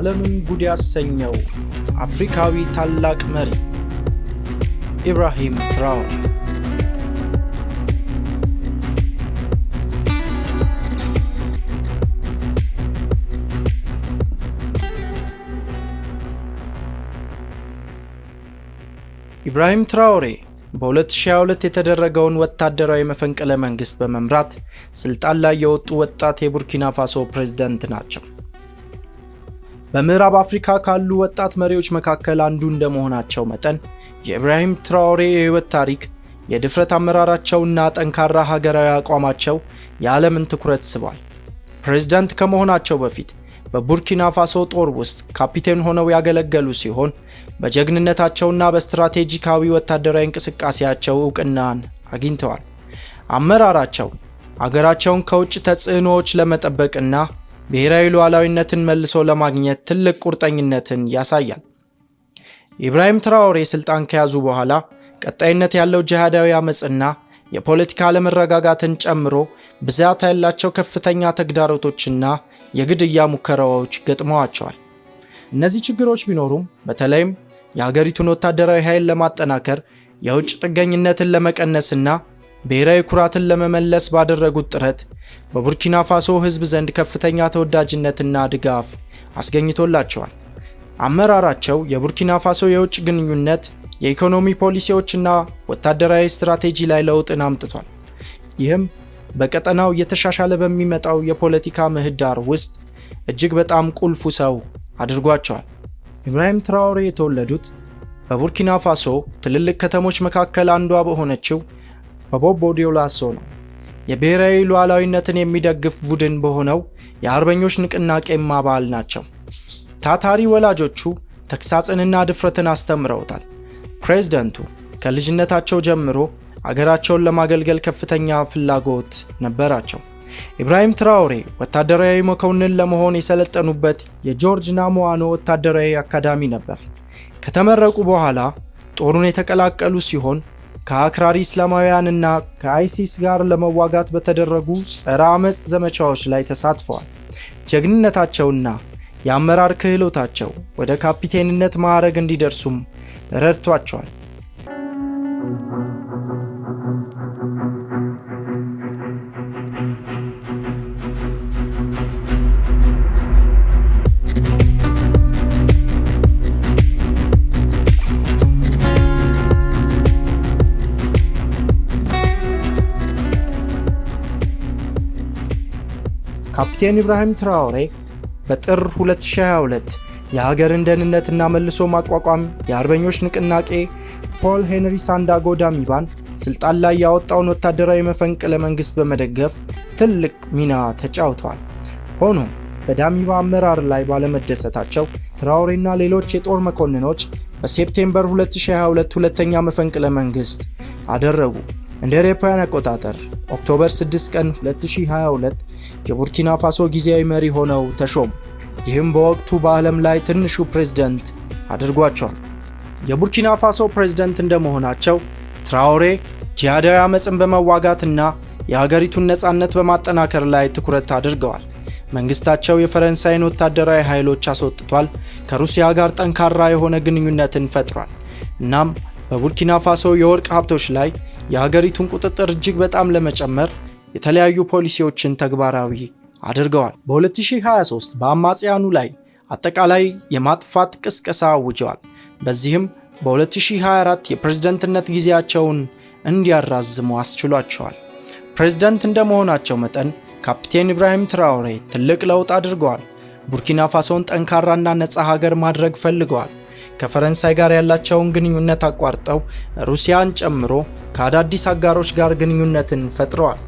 ዓለምን ጉድ ያሰኘው አፍሪካዊ ታላቅ መሪ ኢብራሂም ትራኦሬ። ኢብራሂም ትራኦሬ በ2022 የተደረገውን ወታደራዊ መፈንቅለ መንግስት በመምራት ስልጣን ላይ የወጡ ወጣት የቡርኪና ፋሶ ፕሬዝዳንት ናቸው። በምዕራብ አፍሪካ ካሉ ወጣት መሪዎች መካከል አንዱ እንደመሆናቸው መጠን የኢብራሂም ትራኦሬ የህይወት ታሪክ፣ የድፍረት አመራራቸውና ጠንካራ ሀገራዊ አቋማቸው የዓለምን ትኩረት ስቧል። ፕሬዝዳንት ከመሆናቸው በፊት በቡርኪና ፋሶ ጦር ውስጥ ካፒቴን ሆነው ያገለገሉ ሲሆን በጀግንነታቸውና በስትራቴጂካዊ ወታደራዊ እንቅስቃሴያቸው ዕውቅናን አግኝተዋል። አመራራቸው አገራቸውን ከውጭ ተጽዕኖዎች ለመጠበቅና ብሔራዊ ሉዓላዊነትን መልሶ ለማግኘት ትልቅ ቁርጠኝነትን ያሳያል። ኢብራሂም ትራኦሬ ስልጣን ከያዙ በኋላ ቀጣይነት ያለው ጂሃዳዊ አመጽና የፖለቲካ አለመረጋጋትን ጨምሮ ብዛት ያላቸው ከፍተኛ ተግዳሮቶችና የግድያ ሙከራዎች ገጥመዋቸዋል። እነዚህ ችግሮች ቢኖሩም በተለይም የሀገሪቱን ወታደራዊ ኃይል ለማጠናከር፣ የውጭ ጥገኝነትን ለመቀነስና ብሔራዊ ኩራትን ለመመለስ ባደረጉት ጥረት በቡርኪና ፋሶ ሕዝብ ዘንድ ከፍተኛ ተወዳጅነትና ድጋፍ አስገኝቶላቸዋል። አመራራቸው የቡርኪና ፋሶ የውጭ ግንኙነት፣ የኢኮኖሚ ፖሊሲዎችና ወታደራዊ ስትራቴጂ ላይ ለውጥን አምጥቷል። ይህም በቀጠናው እየተሻሻለ በሚመጣው የፖለቲካ ምህዳር ውስጥ እጅግ በጣም ቁልፉ ሰው አድርጓቸዋል። ኢብራሂም ትራኦሬ የተወለዱት በቡርኪና ፋሶ ትልልቅ ከተሞች መካከል አንዷ በሆነችው በቦቦ ዲዮላሶ ነው። የብሔራዊ ሉዓላዊነትን የሚደግፍ ቡድን በሆነው የአርበኞች ንቅናቄም አባል ናቸው። ታታሪ ወላጆቹ ተግሳጽንና ድፍረትን አስተምረውታል። ፕሬዝዳንቱ ከልጅነታቸው ጀምሮ አገራቸውን ለማገልገል ከፍተኛ ፍላጎት ነበራቸው። ኢብራሂም ትራኦሬ ወታደራዊ መኮንን ለመሆን የሰለጠኑበት የጆርጅ ናሞዋኖ ወታደራዊ አካዳሚ ነበር። ከተመረቁ በኋላ ጦሩን የተቀላቀሉ ሲሆን ከአክራሪ እስላማውያንና ከአይሲስ ጋር ለመዋጋት በተደረጉ ጸረ አመጽ ዘመቻዎች ላይ ተሳትፈዋል። ጀግንነታቸውና የአመራር ክህሎታቸው ወደ ካፒቴንነት ማዕረግ እንዲደርሱም ረድቷቸዋል። ካፒቴን ኢብራሂም ትራኦሬ በጥር 2022 የሀገርን ደህንነትና መልሶ ማቋቋም የአርበኞች ንቅናቄ ፖል ሄንሪ ሳንዳጎ ዳሚባን ስልጣን ላይ ያወጣውን ወታደራዊ መፈንቅለ መንግስት በመደገፍ ትልቅ ሚና ተጫውተዋል። ሆኖም በዳሚባ አመራር ላይ ባለመደሰታቸው ትራኦሬና ሌሎች የጦር መኮንኖች በሴፕቴምበር 2022 ሁለተኛ መፈንቅለ መንግስት አደረጉ። እንደ አውሮፓውያን አቆጣጠር ኦክቶበር 6 ቀን 2022 የቡርኪና ፋሶ ጊዜያዊ መሪ ሆነው ተሾሙ። ይህም በወቅቱ በዓለም ላይ ትንሹ ፕሬዝዳንት አድርጓቸዋል። የቡርኪና ፋሶ ፕሬዝዳንት እንደመሆናቸው ትራኦሬ ጂሃዳዊ አመጽን በመዋጋትና የሀገሪቱን ነጻነት በማጠናከር ላይ ትኩረት አድርገዋል። መንግስታቸው የፈረንሳይን ወታደራዊ ኃይሎች አስወጥቷል፣ ከሩሲያ ጋር ጠንካራ የሆነ ግንኙነትን ፈጥሯል። እናም በቡርኪና ፋሶ የወርቅ ሀብቶች ላይ የሀገሪቱን ቁጥጥር እጅግ በጣም ለመጨመር የተለያዩ ፖሊሲዎችን ተግባራዊ አድርገዋል። በ2023 በአማጽያኑ ላይ አጠቃላይ የማጥፋት ቅስቀሳ አውጀዋል። በዚህም በ2024 የፕሬዝዳንትነት ጊዜያቸውን እንዲያራዝሙ አስችሏቸዋል። ፕሬዝዳንት እንደመሆናቸው መጠን ካፒቴን ኢብራሂም ትራኦሬ ትልቅ ለውጥ አድርገዋል። ቡርኪና ፋሶን ጠንካራና ነፃ ሀገር ማድረግ ፈልገዋል። ከፈረንሳይ ጋር ያላቸውን ግንኙነት አቋርጠው ሩሲያን ጨምሮ ከአዳዲስ አጋሮች ጋር ግንኙነትን ፈጥረዋል።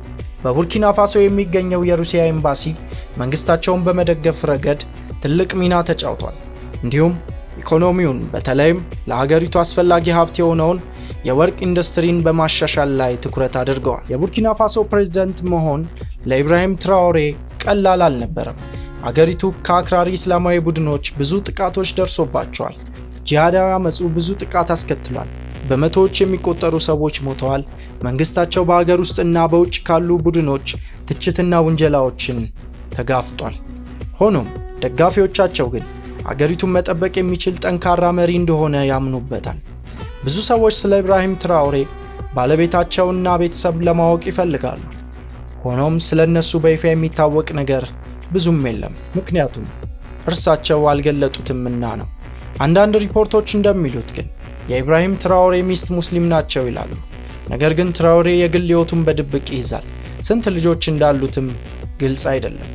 በቡርኪና ፋሶ የሚገኘው የሩሲያ ኤምባሲ መንግስታቸውን በመደገፍ ረገድ ትልቅ ሚና ተጫውቷል። እንዲሁም ኢኮኖሚውን በተለይም ለሀገሪቱ አስፈላጊ ሀብት የሆነውን የወርቅ ኢንዱስትሪን በማሻሻል ላይ ትኩረት አድርገዋል። የቡርኪና ፋሶ ፕሬዝዳንት መሆን ለኢብራሂም ትራኦሬ ቀላል አልነበረም። አገሪቱ ከአክራሪ እስላማዊ ቡድኖች ብዙ ጥቃቶች ደርሶባቸዋል። ጂሃዳዊ አመጹ ብዙ ጥቃት አስከትሏል። በመቶዎች የሚቆጠሩ ሰዎች ሞተዋል። መንግስታቸው በሀገር ውስጥና በውጭ ካሉ ቡድኖች ትችትና ውንጀላዎችን ተጋፍጧል። ሆኖም ደጋፊዎቻቸው ግን አገሪቱን መጠበቅ የሚችል ጠንካራ መሪ እንደሆነ ያምኑበታል። ብዙ ሰዎች ስለ ኢብራሂም ትራኦሬ ባለቤታቸውና ቤተሰብ ለማወቅ ይፈልጋሉ። ሆኖም ስለነሱ በይፋ የሚታወቅ ነገር ብዙም የለም፣ ምክንያቱም እርሳቸው አልገለጡትምና ነው። አንዳንድ ሪፖርቶች እንደሚሉት ግን የኢብራሂም ትራኦሬ ሚስት ሙስሊም ናቸው ይላሉ። ነገር ግን ትራኦሬ የግል ሕይወቱን በድብቅ ይይዛል። ስንት ልጆች እንዳሉትም ግልጽ አይደለም።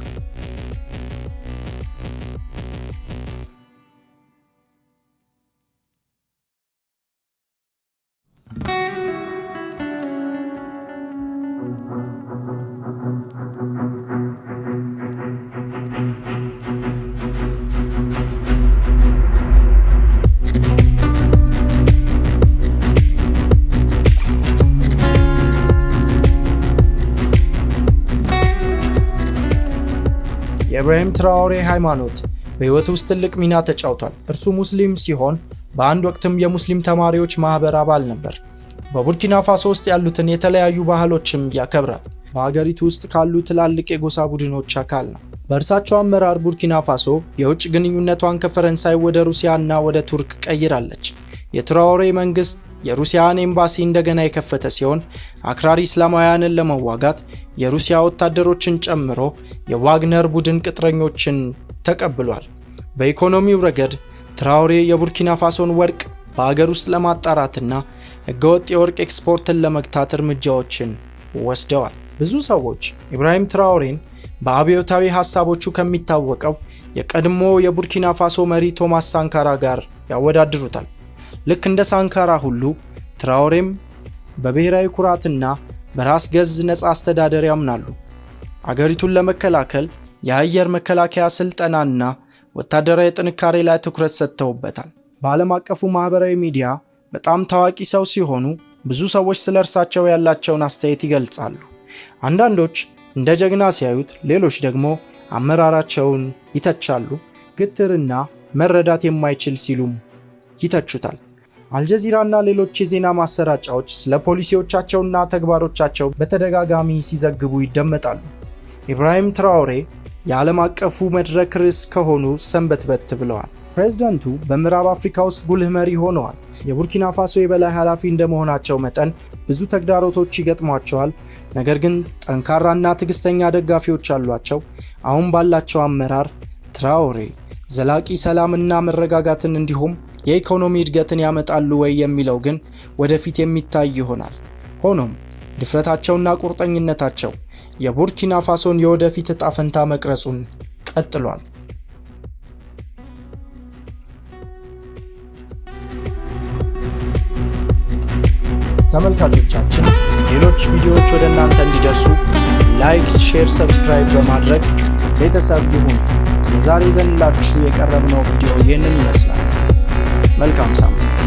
የኢብራሂም ትራኦሬ ሃይማኖት በህይወቱ ውስጥ ትልቅ ሚና ተጫውቷል። እርሱ ሙስሊም ሲሆን በአንድ ወቅትም የሙስሊም ተማሪዎች ማህበር አባል ነበር። በቡርኪና ፋሶ ውስጥ ያሉትን የተለያዩ ባህሎችም ያከብራል። በሀገሪቱ ውስጥ ካሉ ትላልቅ የጎሳ ቡድኖች አካል ነው። በእርሳቸው አመራር ቡርኪና ፋሶ የውጭ ግንኙነቷን ከፈረንሳይ ወደ ሩሲያና ወደ ቱርክ ቀይራለች። የትራኦሬ መንግስት የሩሲያን ኤምባሲ እንደገና የከፈተ ሲሆን አክራሪ እስላማውያንን ለመዋጋት የሩሲያ ወታደሮችን ጨምሮ የዋግነር ቡድን ቅጥረኞችን ተቀብሏል። በኢኮኖሚው ረገድ ትራኦሬ የቡርኪና ፋሶን ወርቅ በአገር ውስጥ ለማጣራትና ህገወጥ የወርቅ ኤክስፖርትን ለመግታት እርምጃዎችን ወስደዋል። ብዙ ሰዎች ኢብራሂም ትራኦሬን በአብዮታዊ ሐሳቦቹ ከሚታወቀው የቀድሞ የቡርኪና ፋሶ መሪ ቶማስ ሳንካራ ጋር ያወዳድሩታል። ልክ እንደ ሳንካራ ሁሉ ትራኦሬም በብሔራዊ ኩራትና በራስ ገዝ ነፃ አስተዳደር ያምናሉ። አገሪቱን ለመከላከል የአየር መከላከያ ስልጠናና ወታደራዊ ጥንካሬ ላይ ትኩረት ሰጥተውበታል። በዓለም አቀፉ ማህበራዊ ሚዲያ በጣም ታዋቂ ሰው ሲሆኑ ብዙ ሰዎች ስለ እርሳቸው ያላቸውን አስተያየት ይገልጻሉ። አንዳንዶች እንደ ጀግና ሲያዩት፣ ሌሎች ደግሞ አመራራቸውን ይተቻሉ። ግትርና መረዳት የማይችል ሲሉም ይተቹታል። አልጀዚራና ሌሎች የዜና ማሰራጫዎች ስለ ፖሊሲዎቻቸውና ተግባሮቻቸው በተደጋጋሚ ሲዘግቡ ይደመጣሉ። ኢብራሂም ትራኦሬ የዓለም አቀፉ መድረክ ርዕስ ከሆኑ ሰንበትበት ብለዋል። ፕሬዝዳንቱ በምዕራብ አፍሪካ ውስጥ ጉልህ መሪ ሆነዋል። የቡርኪና ፋሶ የበላይ ኃላፊ እንደመሆናቸው መጠን ብዙ ተግዳሮቶች ይገጥሟቸዋል። ነገር ግን ጠንካራና ትዕግስተኛ ደጋፊዎች አሏቸው። አሁን ባላቸው አመራር ትራኦሬ ዘላቂ ሰላምና መረጋጋትን እንዲሁም የኢኮኖሚ እድገትን ያመጣሉ ወይ የሚለው ግን ወደፊት የሚታይ ይሆናል። ሆኖም ድፍረታቸውና ቁርጠኝነታቸው የቡርኪና ፋሶን የወደፊት ዕጣ ፈንታ መቅረጹን ቀጥሏል። ተመልካቾቻችን ሌሎች ቪዲዮዎች ወደ እናንተ እንዲደርሱ ላይክ፣ ሼር፣ ሰብስክራይብ በማድረግ ቤተሰብ ይሁኑ። የዛሬ ይዘንላችሁ የቀረብነው ቪዲዮ ይህንን ይመስላል። መልካም ሳምንት።